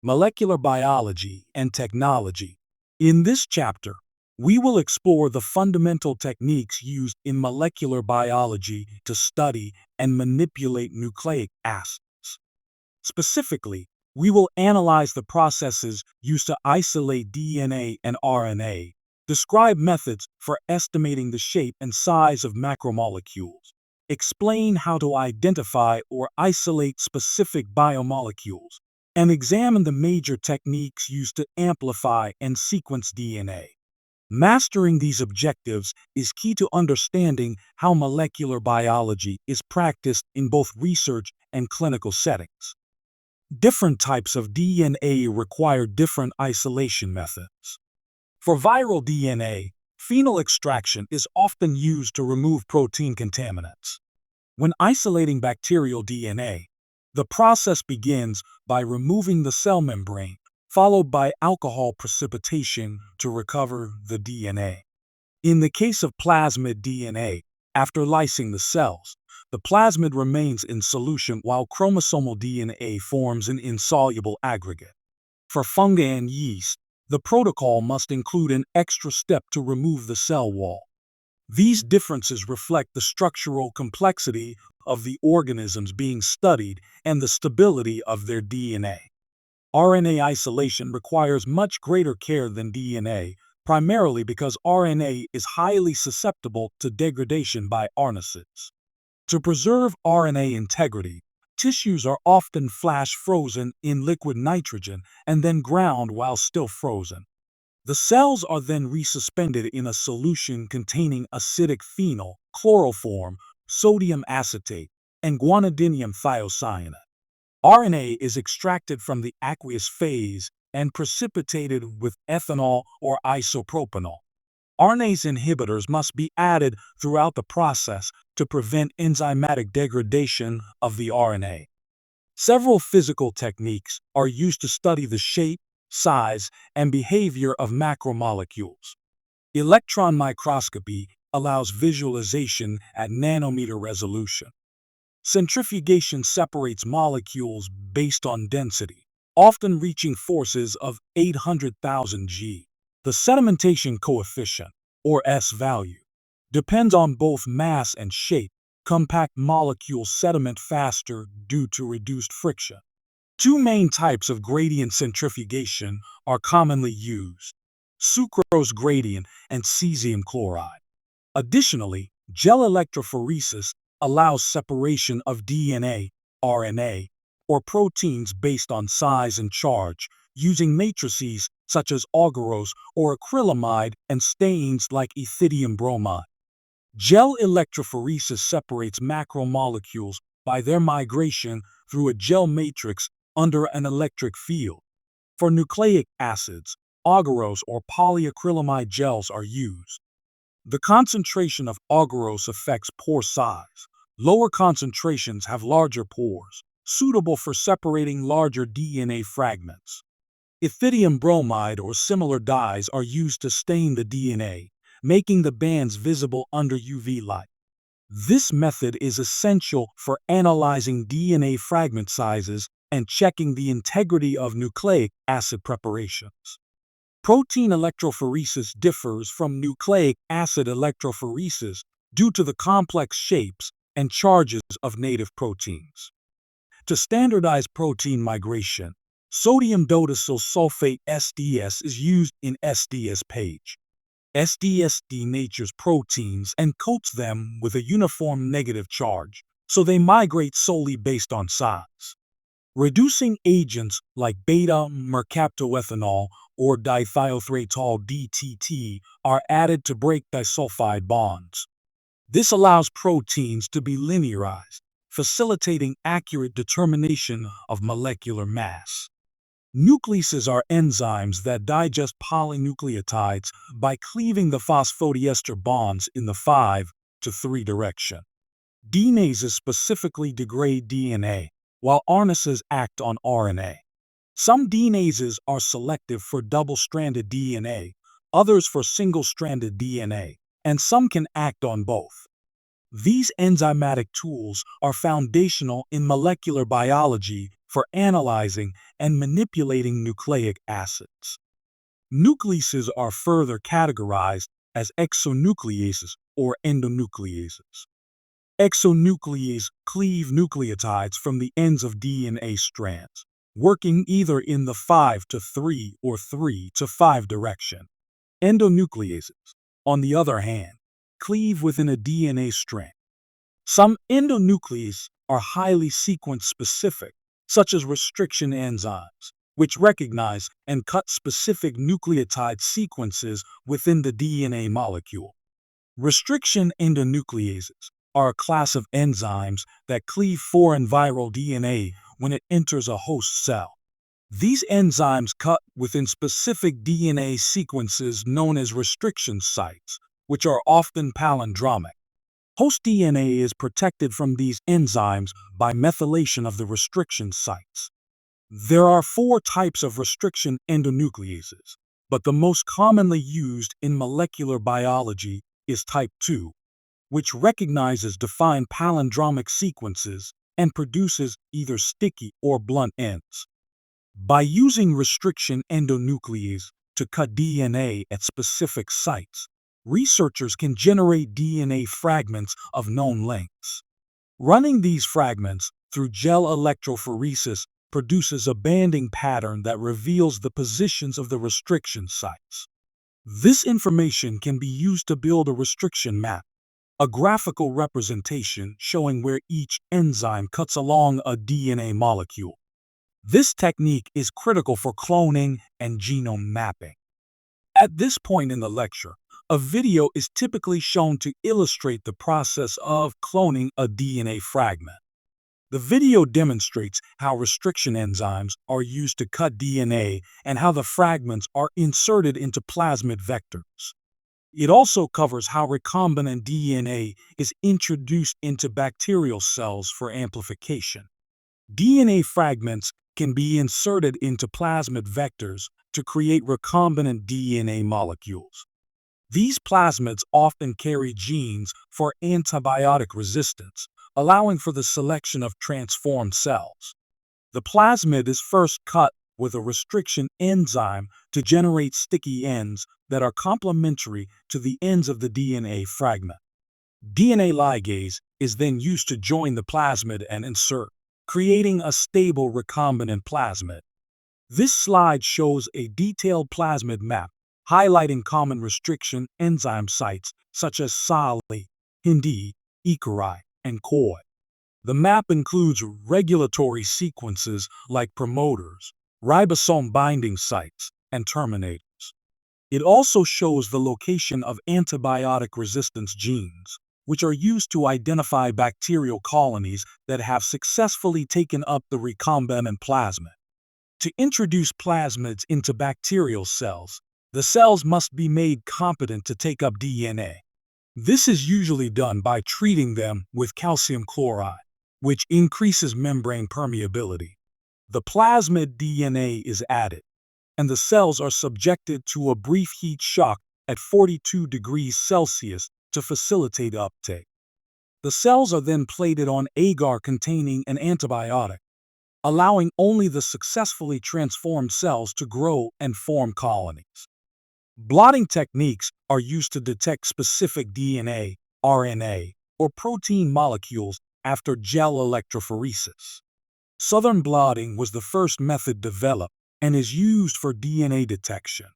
Molecular Biology and Technology. In this chapter, we will explore the fundamental techniques used in molecular biology to study and manipulate nucleic acids. Specifically, we will analyze the processes used to isolate DNA and RNA, describe methods for estimating the shape and size of macromolecules, explain how to identify or isolate specific biomolecules, and examine the major techniques used to amplify and sequence DNA. Mastering these objectives is key to understanding how molecular biology is practiced in both research and clinical settings. Different types of DNA require different isolation methods. For viral DNA, phenol extraction is often used to remove protein contaminants. When isolating bacterial DNA, the process begins by removing the cell membrane, followed by alcohol precipitation to recover the DNA. In the case of plasmid DNA, after lysing the cells, the plasmid remains in solution while chromosomal DNA forms an insoluble aggregate. For fungi and yeast, the protocol must include an extra step to remove the cell wall. These differences reflect the structural complexity of the organisms being studied and the stability of their DNA. RNA isolation requires much greater care than DNA, primarily because RNA is highly susceptible to degradation by RNases. To preserve RNA integrity, tissues are often flash frozen in liquid nitrogen and then ground while still frozen. The cells are then resuspended in a solution containing acidic phenol, chloroform, sodium acetate, and guanidinium thiocyanate. RNA is extracted from the aqueous phase and precipitated with ethanol or isopropanol. RNase inhibitors must be added throughout the process to prevent enzymatic degradation of the RNA. Several physical techniques are used to study the shape, size, and behavior of macromolecules. Electron microscopy allows visualization at nanometer resolution. Centrifugation separates molecules based on density, often reaching forces of 800,000 G. The sedimentation coefficient, or S value, depends on both mass and shape. Compact molecules sediment faster due to reduced friction. Two main types of gradient centrifugation are commonly used: sucrose gradient and cesium chloride. Additionally, gel electrophoresis allows separation of DNA, RNA, or proteins based on size and charge, using matrices such as agarose or acrylamide and stains like ethidium bromide. Gel electrophoresis separates macromolecules by their migration through a gel matrix under an electric field. For nucleic acids, agarose or polyacrylamide gels are used. The concentration of agarose affects pore size. Lower concentrations have larger pores, suitable for separating larger DNA fragments. Ethidium bromide or similar dyes are used to stain the DNA, making the bands visible under UV light. This method is essential for analyzing DNA fragment sizes and checking the integrity of nucleic acid preparations. Protein electrophoresis differs from nucleic acid electrophoresis due to the complex shapes and charges of native proteins. To standardize protein migration, sodium dodecyl sulfate SDS is used in SDS-PAGE. SDS denatures proteins and coats them with a uniform negative charge, so they migrate solely based on size. Reducing agents like beta-mercaptoethanol or dithiothriatol DTT are added to break disulfide bonds. This allows proteins to be linearized, facilitating accurate determination of molecular mass. Nucleases are enzymes that digest polynucleotides by cleaving the phosphodiester bonds in the 5-3 direction. Denases specifically degrade DNA, while RNases act on RNA. Some denases are selective for double-stranded DNA, others for single-stranded DNA, and some can act on both. These enzymatic tools are foundational in molecular biology for analyzing and manipulating nucleic acids. Nucleases are further categorized as exonucleases or endonucleases. Exonucleases cleave nucleotides from the ends of DNA strands, working either in the 5 to 3 or 3 to 5 direction. Endonucleases, on the other hand, cleave within a DNA strand. Some endonucleases are highly sequence-specific, such as restriction enzymes, which recognize and cut specific nucleotide sequences within the DNA molecule. Restriction endonucleases are a class of enzymes that cleave foreign viral DNA when it enters a host cell. These enzymes cut within specific DNA sequences known as restriction sites, which are often palindromic. Host DNA is protected from these enzymes by methylation of the restriction sites. There are 4 types of restriction endonucleases, but the most commonly used in molecular biology is type 2, which recognizes defined palindromic sequences and produces either sticky or blunt ends. By using restriction endonucleases to cut DNA at specific sites, researchers can generate DNA fragments of known lengths. Running these fragments through gel electrophoresis produces a banding pattern that reveals the positions of the restriction sites. This information can be used to build a restriction map, a graphical representation showing where each enzyme cuts along a DNA molecule. This technique is critical for cloning and genome mapping. At this point in the lecture, a video is typically shown to illustrate the process of cloning a DNA fragment. The video demonstrates how restriction enzymes are used to cut DNA and how the fragments are inserted into plasmid vectors. It also covers how recombinant DNA is introduced into bacterial cells for amplification. DNA fragments can be inserted into plasmid vectors to create recombinant DNA molecules. These plasmids often carry genes for antibiotic resistance, allowing for the selection of transformed cells. The plasmid is first cut with a restriction enzyme to generate sticky ends that are complementary to the ends of the DNA fragment. DNA ligase is then used to join the plasmid and insert, creating a stable recombinant plasmid. This slide shows a detailed plasmid map highlighting common restriction enzyme sites such as SALI, HINDI, Icari, and COI. The map includes regulatory sequences like promoters, ribosome binding sites, and terminators. It also shows the location of antibiotic resistance genes, which are used to identify bacterial colonies that have successfully taken up the recombinant plasmid. To introduce plasmids into bacterial cells, the cells must be made competent to take up DNA. This is usually done by treating them with calcium chloride, which increases membrane permeability. The plasmid DNA is added, and the cells are subjected to a brief heat shock at 42 degrees Celsius to facilitate uptake. The cells are then plated on agar containing an antibiotic, allowing only the successfully transformed cells to grow and form colonies. Blotting techniques are used to detect specific DNA, RNA, or protein molecules after gel electrophoresis. Southern blotting was the first method developed and is used for DNA detection.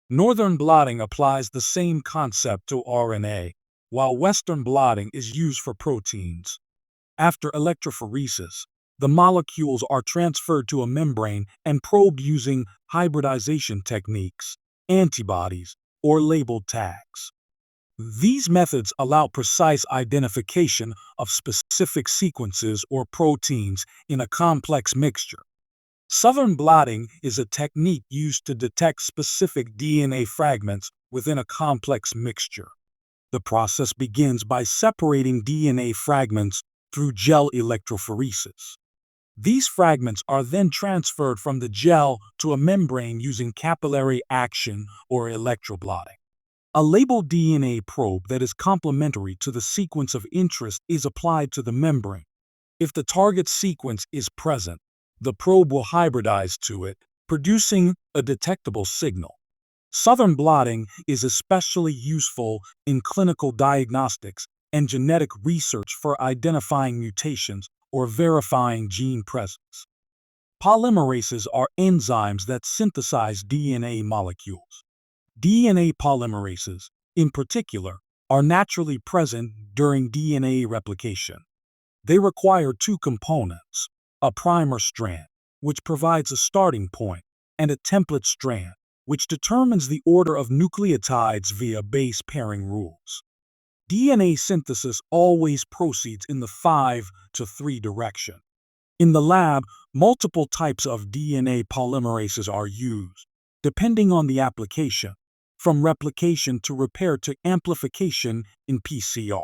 Northern blotting applies the same concept to RNA, while Western blotting is used for proteins. After electrophoresis, the molecules are transferred to a membrane and probed using hybridization techniques, antibodies, or labeled tags. These methods allow precise identification of specific sequences or proteins in a complex mixture. Southern blotting is a technique used to detect specific DNA fragments within a complex mixture. The process begins by separating DNA fragments through gel electrophoresis. These fragments are then transferred from the gel to a membrane using capillary action or electroblotting. A labeled DNA probe that is complementary to the sequence of interest is applied to the membrane. If the target sequence is present, The probe will hybridize to it, producing a detectable signal. Southern blotting is especially useful in clinical diagnostics and genetic research for identifying mutations or verifying gene presence. Polymerases are enzymes that synthesize DNA molecules. DNA polymerases, in particular, are naturally present during DNA replication. They require two components: a primer strand, which provides a starting point, and a template strand, which determines the order of nucleotides via base pairing rules. DNA synthesis always proceeds in the 5 to 3 direction. In the lab, multiple types of DNA polymerases are used, depending on the application, from replication to repair to amplification in PCR.